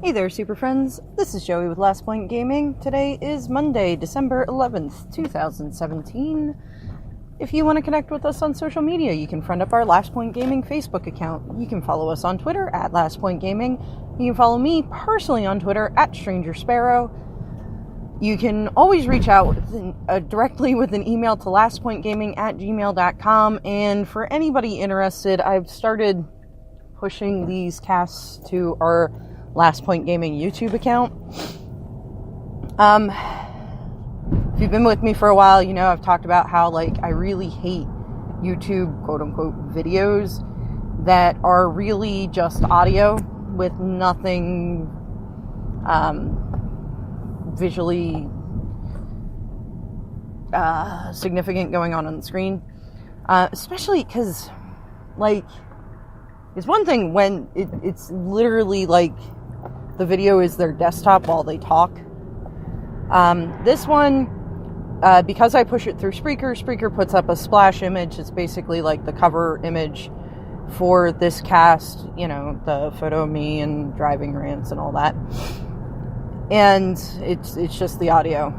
Hey there, super friends. This is Joey with Last Point Gaming. Today is Monday, December 11th, 2017. If you want to connect with us on social media, you can friend up our Last Point Gaming Facebook account. You can follow us on Twitter at Last Point Gaming. You can follow me personally on Twitter at Stranger Sparrow. You can always reach out directly with an email to lastpointgaming@gmail.com. And for anybody interested, I've started pushing these casts to our Last Point Gaming YouTube account. If you've been with me for a while, you know I've talked about how I really hate YouTube quote-unquote videos that are really just audio with nothing visually significant going on the screen. Especially because, it's one thing when it's literally the video is their desktop while they talk. This one, because I push it through Spreaker puts up a splash image. It's basically the cover image for this cast, the photo of me and driving rants and all that. And it's just the audio.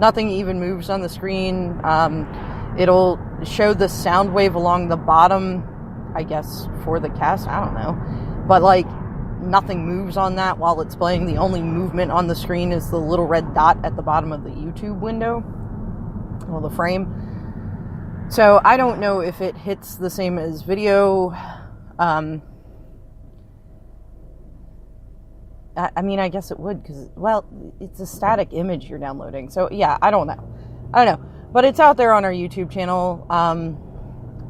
Nothing even moves on the screen. It'll show the sound wave along the bottom, I guess, for the cast. I don't know. But, nothing moves on that while it's playing. The only movement on the screen is the little red dot at the bottom of the YouTube window. Well, the frame. So, I don't know if it hits the same as video. I guess it would, because, it's a static image you're downloading. So, yeah, I don't know. But it's out there on our YouTube channel.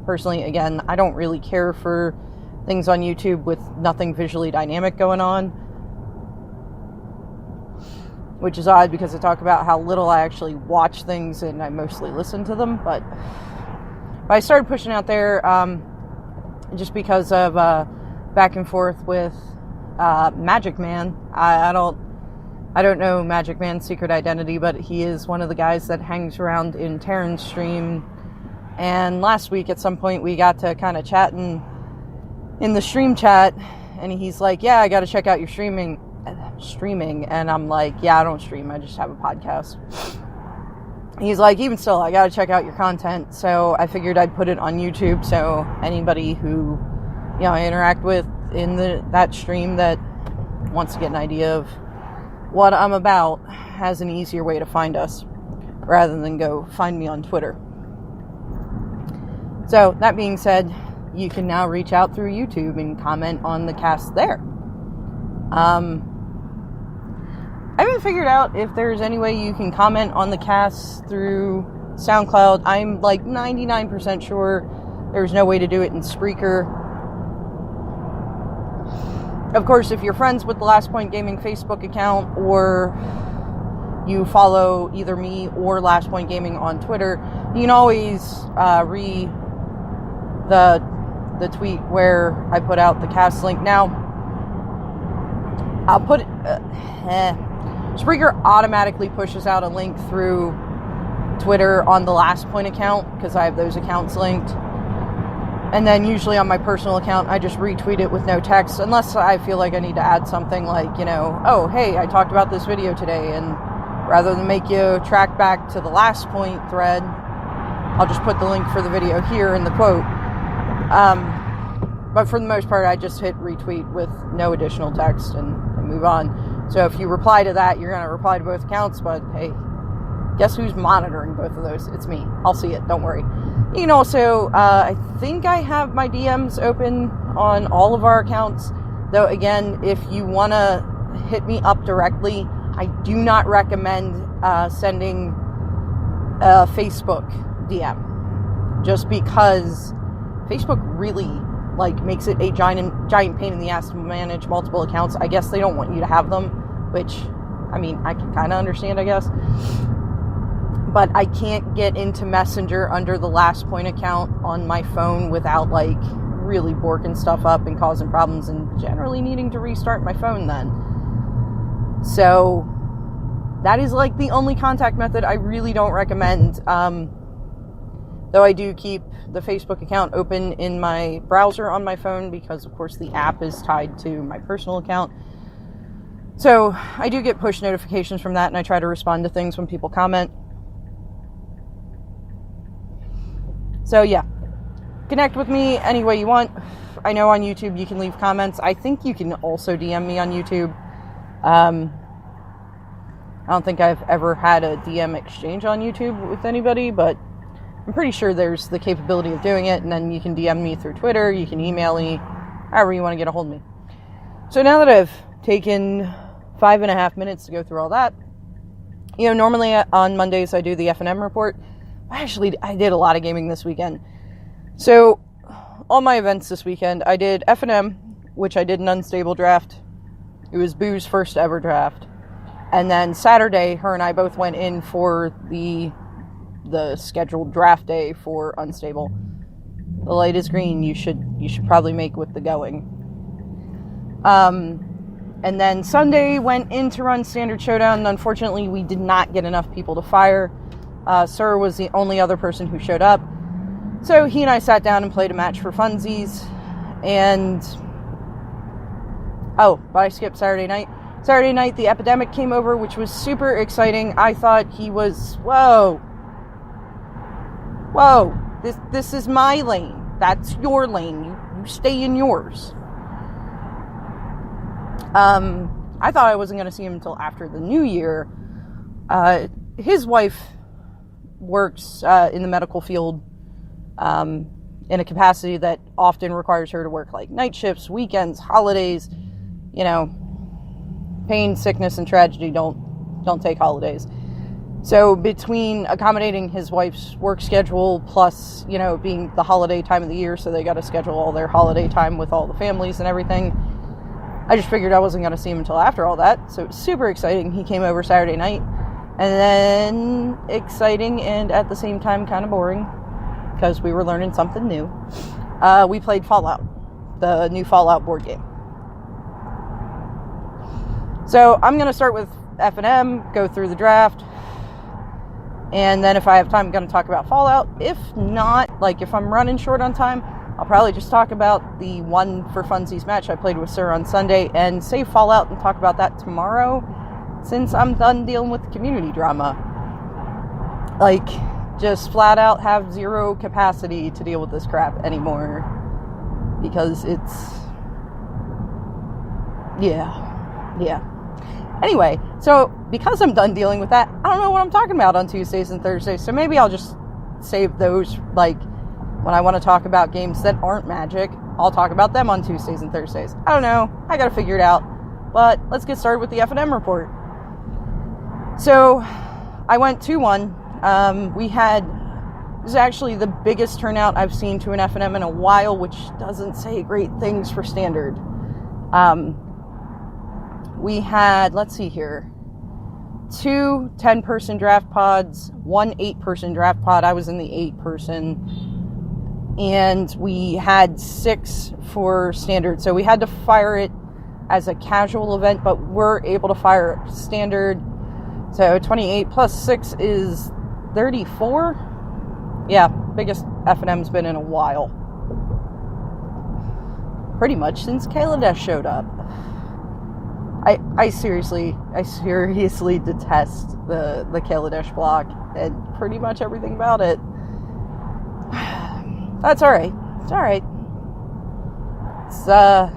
Personally, again, I don't really care for things on YouTube with nothing visually dynamic going on. Which is odd, because I talk about how little I actually watch things and I mostly listen to them. But I started pushing out there just because of back and forth with Magic Man. I don't know Magic Man's secret identity, but he is one of the guys that hangs around in Terran's stream. And last week at some point we got to kind of chatting in the stream chat, and he's like, yeah, I got to check out your streaming. And I'm like, yeah, I don't stream, I just have a podcast. He's like, even still, I got to check out your content. So I figured I'd put it on YouTube, so anybody who I interact with in that stream that wants to get an idea of what I'm about has an easier way to find us rather than go find me on Twitter. So that being said, you can now reach out through YouTube and comment on the cast there. I haven't figured out if there's any way you can comment on the cast through SoundCloud. I'm 99% sure there's no way to do it in Spreaker. Of course, if you're friends with the Last Point Gaming Facebook account, or you follow either me or Last Point Gaming on Twitter, you can always read the tweet where I put out the cast link. Now, I'll put it... Spreaker automatically pushes out a link through Twitter on the Last Point account, because I have those accounts linked. And then usually on my personal account, I just retweet it with no text, unless I feel like I need to add something oh, hey, I talked about this video today, and rather than make you track back to the Last Point thread, I'll just put the link for the video here in the quote. But for the most part, I just hit retweet with no additional text and move on. So if you reply to that, you're going to reply to both accounts, but hey, guess who's monitoring both of those? It's me. I'll see it. Don't worry. You can also, I think I have my DMs open on all of our accounts. Though, again, if you want to hit me up directly, I do not recommend sending a Facebook DM. Just because Facebook really, makes it a giant pain in the ass to manage multiple accounts. I guess they don't want you to have them, which, I can kind of understand, I guess. But I can't get into Messenger under the Last Point account on my phone without, really borking stuff up and causing problems and generally needing to restart my phone then. So, that is, the only contact method I really don't recommend. though I do keep the Facebook account open in my browser on my phone because, of course, the app is tied to my personal account. So I do get push notifications from that, and I try to respond to things when people comment. So yeah, connect with me any way you want. I know on YouTube you can leave comments. I think you can also DM me on YouTube. I don't think I've ever had a DM exchange on YouTube with anybody, but I'm pretty sure there's the capability of doing it, and then you can DM me through Twitter, you can email me, however you want to get a hold of me. So now that I've taken 5.5 minutes to go through all that, normally on Mondays I do the FNM Report. I did a lot of gaming this weekend. So, all my events this weekend, I did FNM, which I did an unstable draft. It was Boo's first ever draft. And then Saturday, her and I both went in for the scheduled draft day for unstable. The light is green. You should probably make with the going. And then Sunday went in to run Standard Showdown, and unfortunately we did not get enough people to fire. Sir was the only other person who showed up. So he and I sat down and played a match for funsies. And but I skipped Saturday night. Saturday night, the Epidemic came over, which was super exciting. I thought he was, whoa, this is my lane. That's your lane. You stay in yours. I thought I wasn't going to see him until after the new year. His wife works in the medical field in a capacity that often requires her to work like night shifts, weekends, holidays. Pain, sickness, and tragedy don't take holidays. So between accommodating his wife's work schedule plus, being the holiday time of the year, so they got to schedule all their holiday time with all the families and everything, I just figured I wasn't going to see him until after all that. So it was super exciting. He came over Saturday night. And then exciting and at the same time kind of boring because we were learning something new. We played Fallout, the new Fallout board game. So I'm going to start with FNM, go through the draft, and then if I have time, I'm going to talk about Fallout. If not, if I'm running short on time, I'll probably just talk about the one for funsies match I played with Sir on Sunday and save Fallout and talk about that tomorrow since I'm done dealing with the community drama. Just flat out have zero capacity to deal with this crap anymore because it's... Yeah. Anyway, so because I'm done dealing with that, I don't know what I'm talking about on Tuesdays and Thursdays, so maybe I'll just save those, when I want to talk about games that aren't Magic, I'll talk about them on Tuesdays and Thursdays. I don't know, I gotta figure it out, but let's get started with the FNM report. So, I went 2-1, this is actually the biggest turnout I've seen to an FNM in a while, which doesn't say great things for Standard. We had, let's see here, 2 10-person draft pods, 1 8-person draft pod. I was in the 8-person. And we had 6 for Standard. So we had to fire it as a casual event, but we're able to fire Standard. So 28 plus 6 is 34. Yeah, biggest FNM's been in a while. Pretty much since Kaladesh showed up. I seriously detest the Kaladesh block and pretty much everything about it. That's alright. It's alright. It's the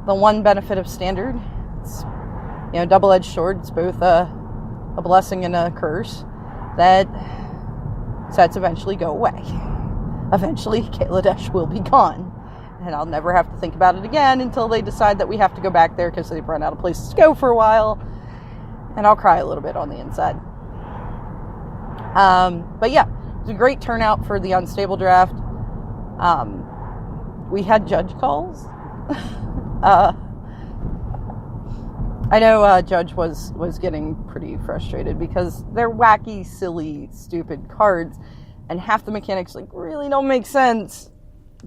one benefit of Standard. It's double-edged sword. It's both a blessing and a curse that sets eventually go away. Eventually Kaladesh will be gone. And I'll never have to think about it again until they decide that we have to go back there because they've run out of places to go for a while. And I'll cry a little bit on the inside. But yeah, it was a great turnout for the unstable draft. We had judge calls. I know Judge was getting pretty frustrated because they're wacky, silly, stupid cards. And half the mechanics really don't make sense.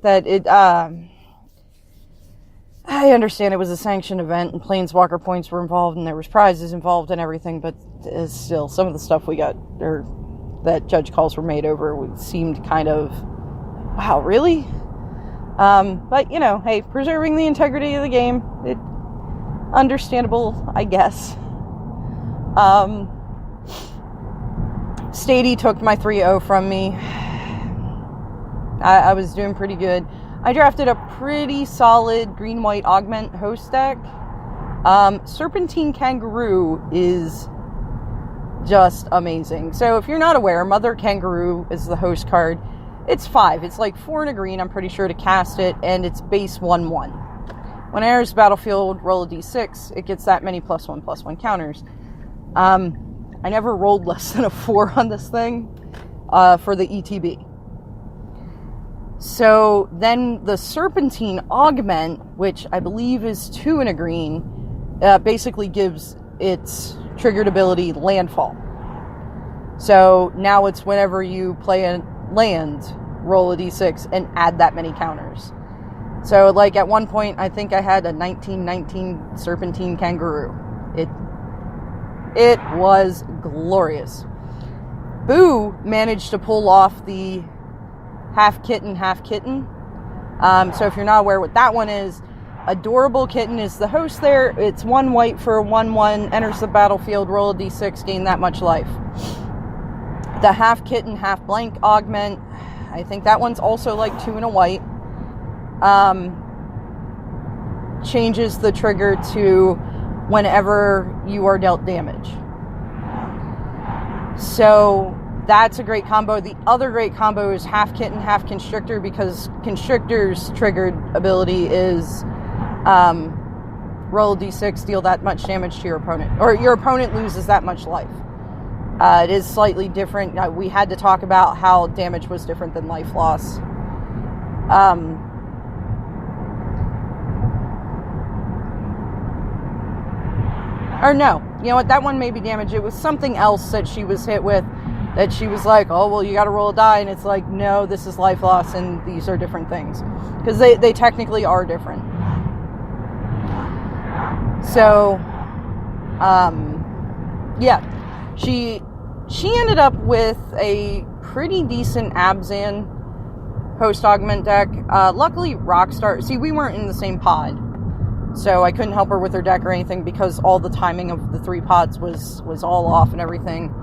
That it, I understand it was a sanctioned event and Planeswalker points were involved and there was prizes involved and everything, but still, some of the stuff we got, or that judge calls were made over seemed kind of, wow, really? But, you know, hey, preserving the integrity of the game, understandable, I guess. Stady took my 3-0 from me. I was doing pretty good. I drafted a pretty solid green-white augment host deck. Serpentine Kangaroo is just amazing. So if you're not aware, Mother Kangaroo is the host card. It's 5. It's like 4 and a green, I'm pretty sure, to cast it, and it's base 1/1. When it enters the battlefield, roll a d6. It gets that many +1/+1 counters. I never rolled less than a 4 on this thing for the ETB. So then the Serpentine Augment, which I believe is 2 and a green, basically gives its triggered ability Landfall. So now it's whenever you play a land, roll a d6 and add that many counters. So like at one point, I think I had a 1919 Serpentine Kangaroo. It was glorious. Boo managed to pull off the half kitten, half kitten. So if you're not aware what that one is, Adorable Kitten is the host there. It's 1 white for a 1/1, enters the battlefield, roll a d6, gain that much life. The half kitten, half blank augment, I think that one's also like 2 and a white. Changes the trigger to whenever you are dealt damage. So that's a great combo. The other great combo is half kitten, half constrictor, because constrictor's triggered ability is roll a d6, deal that much damage to your opponent, or your opponent loses that much life. It is slightly different. We had to talk about how damage was different than life loss. Or no, you know what, that one may be damage. It was something else that she was hit with that she was like, oh, well, you got to roll a die. And it's like, no, this is life loss and these are different things. Because they technically are different. So, yeah. She ended up with a pretty decent Abzan host augment deck. Luckily, Rockstar... See, we weren't in the same pod. So I couldn't help her with her deck or anything because all the timing of the 3 pods was all off and everything.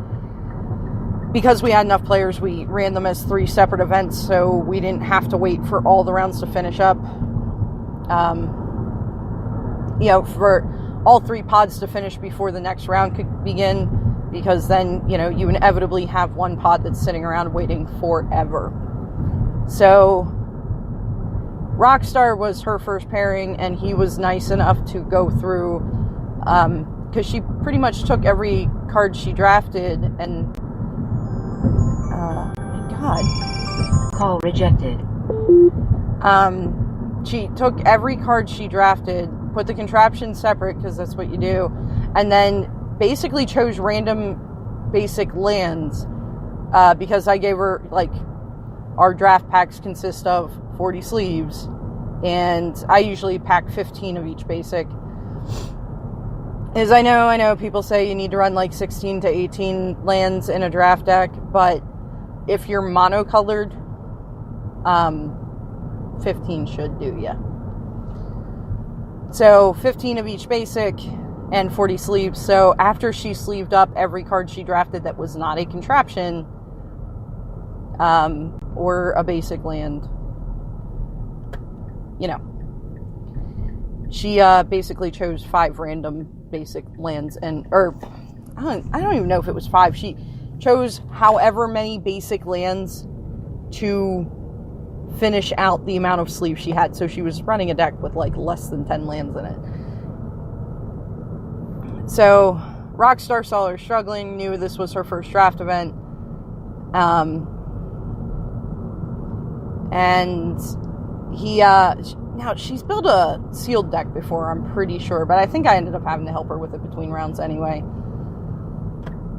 Because we had enough players, we ran them as 3 separate events, so we didn't have to wait for all the rounds to finish up. You know, for all 3 pods to finish before the next round could begin, because then, you know, you inevitably have one pod that's sitting around waiting forever. So Rockstar was her first pairing, and he was nice enough to go through, because she pretty much took every card she drafted, and my God. Call rejected. She took every card she drafted, put the contraption separate, because that's what you do, and then basically chose random basic lands, because I gave her, like, our draft packs consist of 40 sleeves, and I usually pack 15 of each basic. As I know people say you need to run like 16 to 18 lands in a draft deck, but if you're monocolored, 15 should do ya. So 15 of each basic and 40 sleeves. So after she sleeved up every card she drafted that was not a contraption, or a basic land, you know, she basically chose 5 random basic lands, and I don't even know if it was 5. She chose however many basic lands to finish out the amount of sleeves she had. So she was running a deck with like less than 10 lands in it. So Rockstar saw her struggling, knew this was her first draft event, and he now she's built a sealed deck before, I'm pretty sure, but I think I ended up having to help her with it between rounds anyway.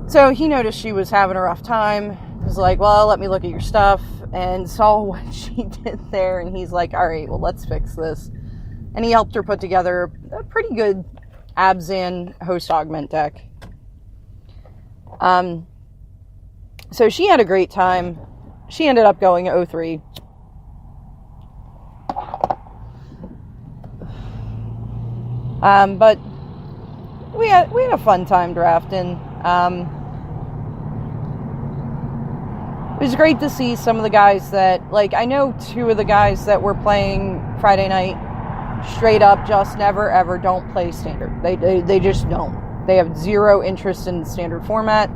So he noticed she was having a rough time. He was like, well, let me look at your stuff, and saw what she did there, and he's like, all right, well, let's fix this. And he helped her put together a pretty good Abzan host augment deck. So she had a great time. She ended up going 03. But we had a fun time drafting. It was great to see some of the guys that, like, I know two of the guys that were playing Friday night straight up just never ever don't play standard. They just don't. They have zero interest in standard format,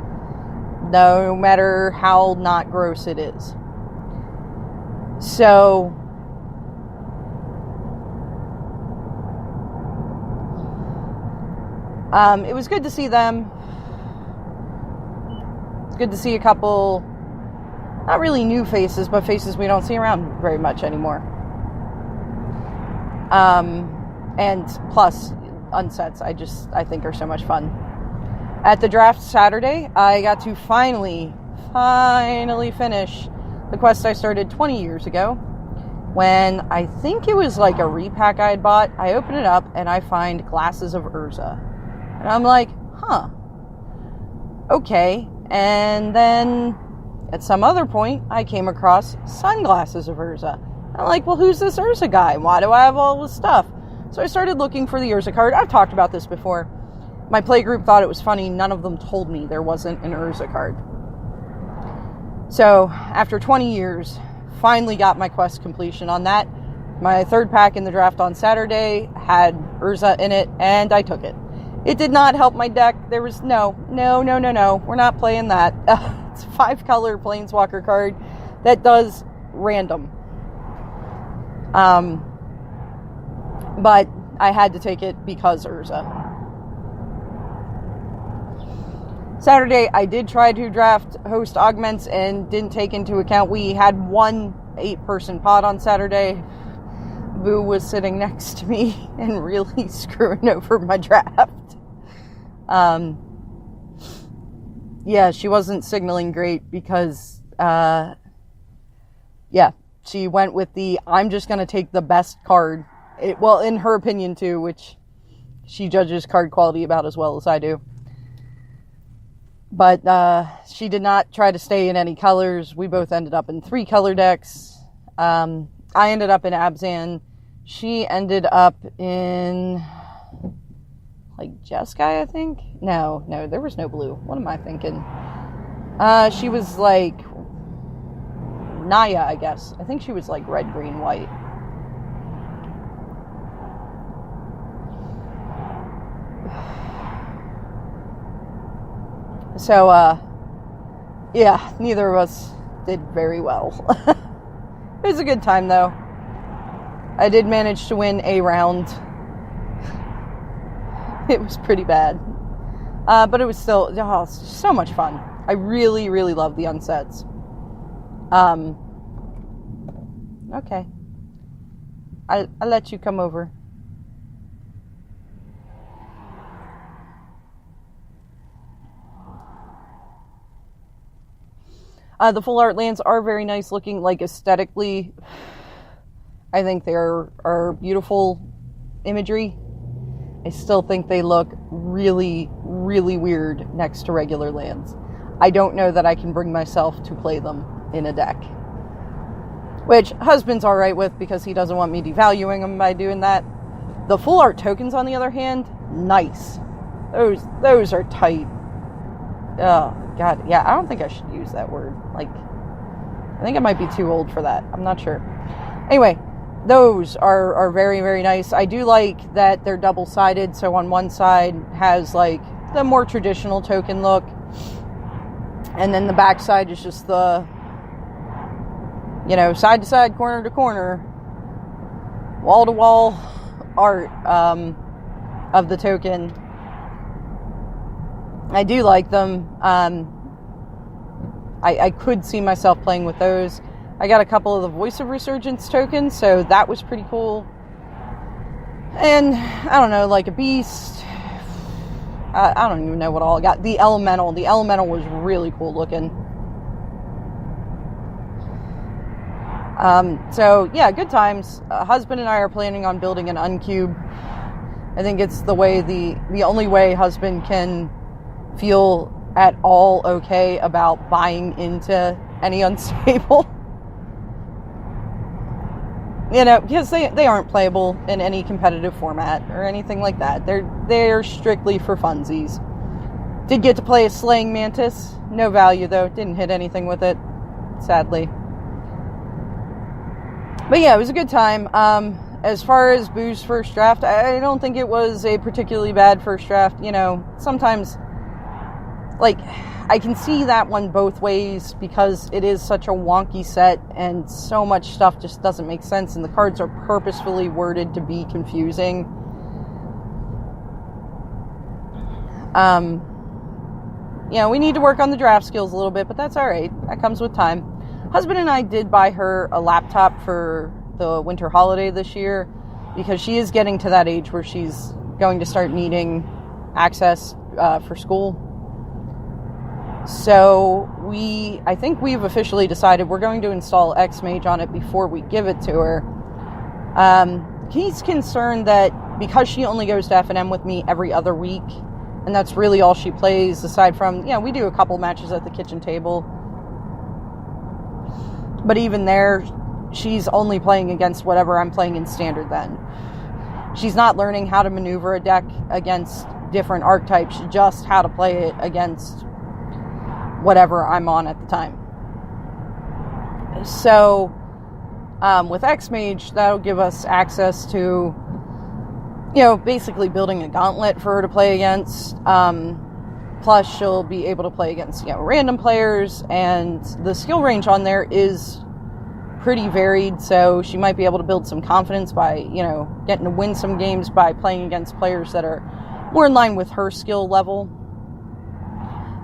no matter how not gross it is. So it was good to see them. It's good to see a couple, not really new faces, but faces we don't see around very much anymore. And plus, unsets, I think are so much fun. At the draft Saturday, I got to finally finish the quest I started 20 years ago, when I think it was like a repack I had bought. I open it up and I find Glasses of Urza. And I'm like, huh, okay. And then at some other point, I came across Sunglasses of Urza. I'm like, well, who's this Urza guy? Why do I have all this stuff? So I started looking for the Urza card. I've talked about this before. My play group thought it was funny. None of them told me there wasn't an Urza card. So after 20 years, finally got my quest completion on that. My third pack in the draft on Saturday had Urza in it, and I took it. It did not help my deck. There was no. We're not playing that. It's a 5-color Planeswalker card that does random. But I had to take it because Urza. Saturday, I did try to draft host augments and didn't take into account we had one 8-person pod on Saturday. Boo was sitting next to me and really screwing over my draft. Yeah, she wasn't signaling great because, she went with the, I'm just going to take the best card. Well, in her opinion too, which she judges card quality about as well as I do. But she did not try to stay in any colors. We both ended up in 3-color decks. I ended up in Abzan. She ended up in, like, Jeskai, I think? No, there was no blue. What am I thinking? She was like Naya, I guess. I think she was like red, green, white. So, yeah, neither of us did very well. It was a good time, though. I did manage to win a round. It was pretty bad. But it was still, it's so much fun. I really, really love the unsets. Okay. I'll let you come over. The full art lands are very nice looking, like aesthetically. I think they are beautiful imagery. I still think they look really, really weird next to regular lands. I don't know that I can bring myself to play them in a deck. Which husband's alright with because he doesn't want me devaluing them by doing that. The full art tokens, on the other hand, nice. Those are tight. Oh, God. Yeah, I don't think I should use that word. Like, I think I might be too old for that. I'm not sure. Anyway, those are very, very nice. I do like that they're double-sided, so on one side has, like, the more traditional token look, and then the back side is just the, side to side, corner to corner, wall to wall art of the token. I do like them. I could see myself playing with those. I got a couple of the Voice of Resurgence tokens, so that was pretty cool. And, I don't know, like a Beast. I don't even know what all I got. The Elemental. The Elemental was really cool looking. So, yeah, good times. Husband and I are planning on building an uncube. I think it's the only way husband can feel at all okay about buying into any unstable. Because they aren't playable in any competitive format or anything like that. They're strictly for funsies. Did get to play a Slaying Mantis. No value, though. Didn't hit anything with it, sadly. But yeah, it was a good time. As far as Boo's first draft, I don't think it was a particularly bad first draft. Sometimes, I can see that one both ways because it is such a wonky set and so much stuff just doesn't make sense, and the cards are purposefully worded to be confusing. We need to work on the draft skills a little bit, but that's all right. That comes with time. Husband and I did buy her a laptop for the winter holiday this year because she is getting to that age where she's going to start needing access for school. So I think we've officially decided we're going to install Xmage on it before we give it to her. He's concerned that because she only goes to FNM with me every other week, and that's really all she plays, aside from, we do a couple matches at the kitchen table. But even there, she's only playing against whatever I'm playing in Standard then. She's not learning how to maneuver a deck against different archetypes, just how to play it against whatever I'm on at the time. So, with Xmage, that'll give us access to basically building a gauntlet for her to play against. Plus, she'll be able to play against, random players, and the skill range on there is pretty varied, so she might be able to build some confidence by, getting to win some games by playing against players that are more in line with her skill level.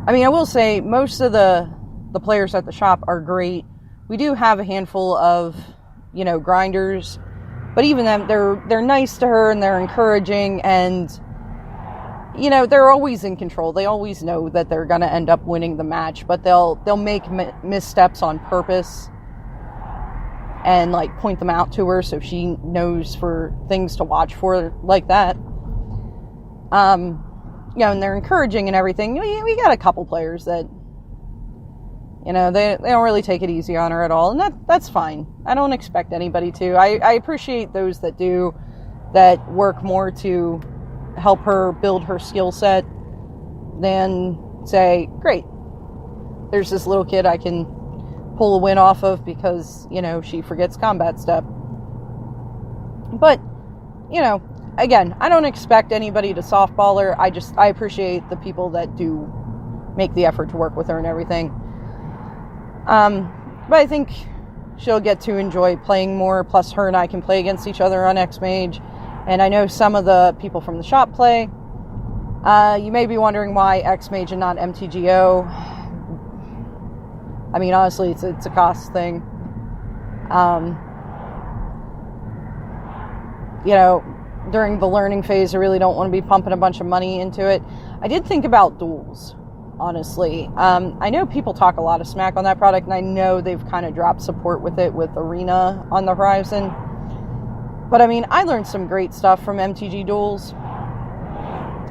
I mean, I will say, most of the players at the shop are great. We do have a handful of, grinders, but even them, they're nice to her and they're encouraging, and they're always in control. They always know that they're going to end up winning the match, but they'll make missteps on purpose and point them out to her so she knows for things to watch for like that. And they're encouraging and everything. We got a couple players that they don't really take it easy on her at all, and that's fine. I don't expect anybody to. I appreciate those that do, that work more to help her build her skill set than say, great, there's this little kid I can pull a win off of because, she forgets combat step. But, again, I don't expect anybody to softball her. I appreciate the people that do make the effort to work with her and everything. But I think she'll get to enjoy playing more, plus her and I can play against each other on Xmage. And I know some of the people from the shop play. You may be wondering why Xmage and not MTGO. I mean, honestly, it's a cost thing. During the learning phase, I really don't want to be pumping a bunch of money into it. I did think about duels, honestly. I know people talk a lot of smack on that product, and I know they've kind of dropped support with it with Arena on the horizon. But I mean, I learned some great stuff from MTG Duels.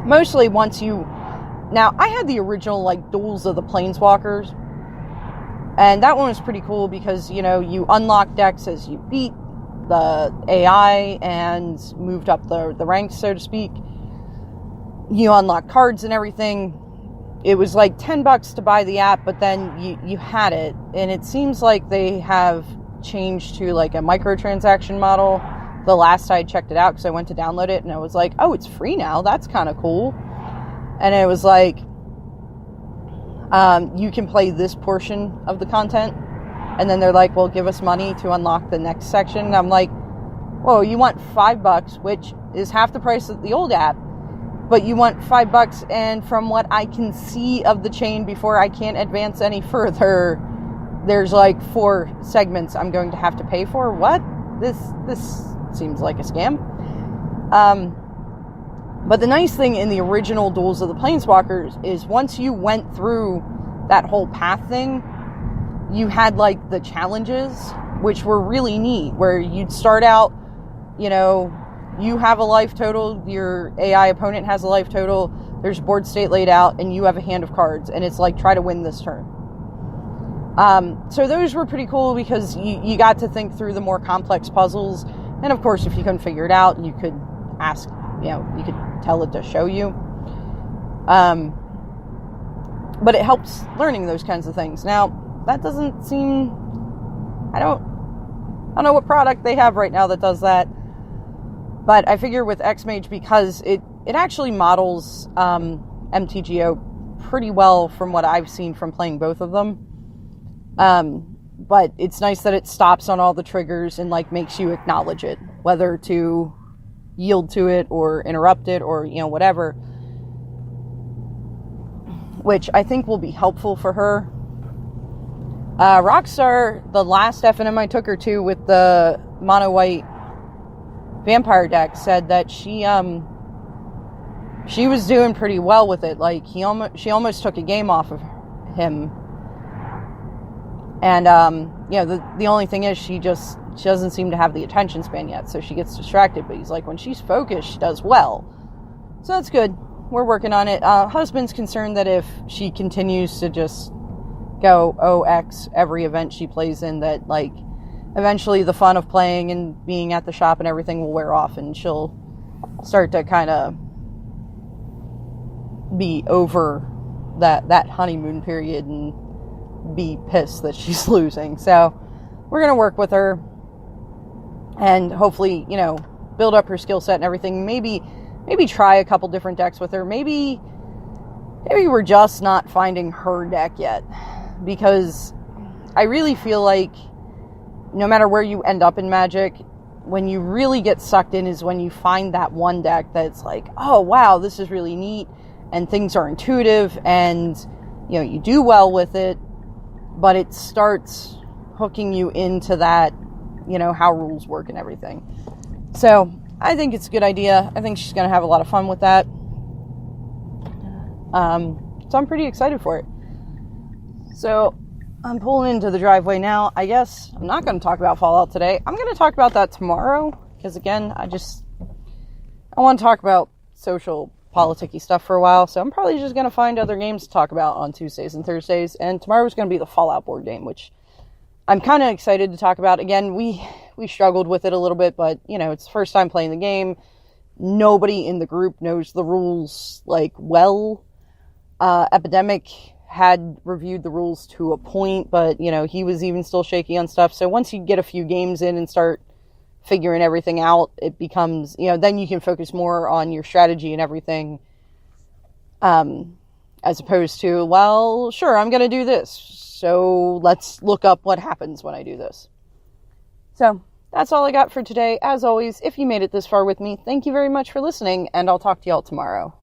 Mostly now, I had the original, Duels of the Planeswalkers. And that one was pretty cool because, you unlock decks as you beat the AI and moved up the ranks, so to speak. You unlock cards and everything. It was $10 to buy the app, but then you had it. And it seems like they have changed to a microtransaction model. The last I checked it out, because I went to download it, and I was like, oh, it's free now. That's kind of cool. And it was you can play this portion of the content. And then they're like, well, give us money to unlock the next section. And I'm like, whoa, you want $5, which is half the price of the old app. But you want $5, and from what I can see of the chain before I can't advance any further, there's 4 segments I'm going to have to pay for. What? This seems like a scam. But the nice thing in the original Duels of the Planeswalkers is once you went through that whole path thing, you had the challenges, which were really neat, where you'd start out, you have a life total, your AI opponent has a life total, there's a board state laid out, and you have a hand of cards, and it's like, try to win this turn. So those were pretty cool because you got to think through the more complex puzzles. And of course, if you couldn't figure it out, you could ask, you could tell it to show you. But it helps learning those kinds of things. Now, that doesn't seem, I don't know what product they have right now that does that. But I figure with X-Mage, because it actually models MTGO pretty well from what I've seen from playing both of them. But it's nice that it stops on all the triggers and like makes you acknowledge it, whether to yield to it or interrupt it or, whatever, which I think will be helpful for her. Rockstar, the last FNM I took her to with the mono white vampire deck, said that she was doing pretty well with it. Like she almost took a game off of him. And, the only thing is she doesn't seem to have the attention span yet, so she gets distracted. But he's like, when she's focused, she does well. So that's good. We're working on it. Husband's concerned that if she continues to just go OX every event she plays in, that, like, eventually the fun of playing and being at the shop and everything will wear off, and she'll start to kind of be over that honeymoon period and be pissed that she's losing. So we're going to work with her and hopefully, build up her skill set and everything. Maybe try a couple different decks with her. Maybe we're just not finding her deck yet, because I really feel like no matter where you end up in Magic, when you really get sucked in is when you find that one deck that's like, oh wow, this is really neat, and things are intuitive, and you do well with it, but it starts hooking you into that, how rules work and everything. So I think it's a good idea. I think she's going to have a lot of fun with that. So I'm pretty excited for it. So I'm pulling into the driveway now. I guess I'm not going to talk about Fallout today. I'm going to talk about that tomorrow, because again, I want to talk about social politicky stuff for a while, so I'm probably just going to find other games to talk about on Tuesdays and Thursdays, and tomorrow's going to be the Fallout board game, which I'm kind of excited to talk about. Again, we struggled with it a little bit, but, it's the first time playing the game. Nobody in the group knows the rules, well. Epidemic had reviewed the rules to a point, but, he was even still shaky on stuff, so once you get a few games in and start figuring everything out, it becomes, then you can focus more on your strategy and everything, as opposed to, well, sure, I'm going to do this, so let's look up what happens when I do this. So that's all I got for today. As always, if you made it this far with me, thank you very much for listening, and I'll talk to y'all tomorrow.